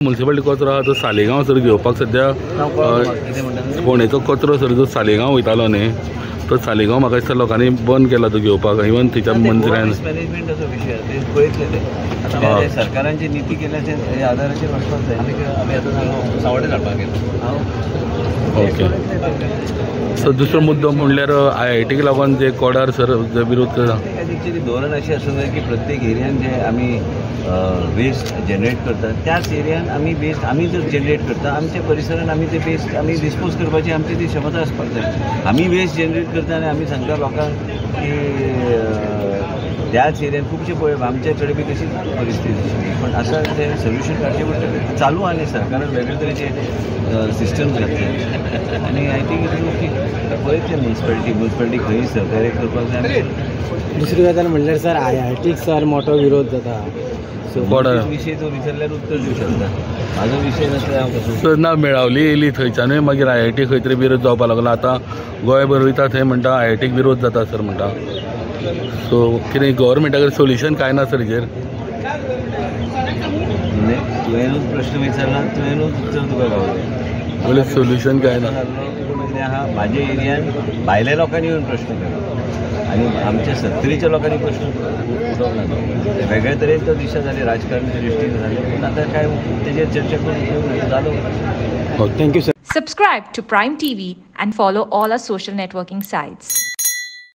Municipality कचरो आहा तो सालेगांव सर घेवपाक सद्या फोंडेचो कचरो सर जो सालेगांव वयतालो न्ही तो सालेगांव म्हाका दिसता लोकांनी बंद केला तो घेवपाक इवन थंयच्या मंत्र्यान मॅनेजमेंटाचो विशय ते पळयतले ते सरकारांची नीती केल्याचे आदाराचेर वचपाक जाय आमी आतां सावड्डे धाडपाक गेलो ओके सो दुसरो मुद्दो म्हणल्यार IITक लागून जे कोडार सर विरोध एक्चुअली धोरण अशें आसूं जाय की प्रत्येक एरियान जे आमी वेस्ट जनरेट करतात त्याच एरियान आमी वेस्ट आमी जर जनरेट करता आमच्या परिसरान आमी ते वेस्ट आमी डिस्पोज करपाची आमची ती क्षमता आसपाक जाय आमी वेस्ट जनरेट करता आनी आमी सांगता लोकांक की त्याच एरियान खुबशे पळय आमचे कडेन बी तशीच परिस्थिती आशिल्ली पण आतां ते सोल्युशन काडचें पडटलें चालू आनी सरकारान वेगळे तरेचे सिस्टम्स घातले आनी आय थिंक पळयतले म्युन्सिपालिटी खंय सहकार्य करपाक जाय दुसरी गजाल म्हणल्यार सर IITक सर मोठो विरोध जाता विशय तो विचारल्यार उत्तर दिवंक शकता म्हाजो विशय नासल्यार हांव कसो ना मेळावली येयली थंयच्यानूय मागीर IIT खंय तरी विरोध जावपाक लागलो आतां गोंयभर वयता थंय म्हणटा IITक विरोध जाता सर म्हणटा सो कितें गव्हर्मेंटाकडे सोल्युशन काय ना सर हेजेर तुवेंनूच प्रश्न विचारला तुवेंनूच उत्तर तुका गावलें म्हणजे सोल्युशन काय ना कितें आहा म्हाज्या एरियान भायल्या लोकांनी येवन प्रश्न केला आनी आमच्या सत्तरीच्या लोकांनी प्रश्न उठोवंक ना वेगळे तरेन तो दिशा जाले राजकारणाच्या दृश्टीन जाले पूण आतां काय तेजेर चर्चा करून जालो thank you sir Subscribe to Prime TV and follow all our social networking sites.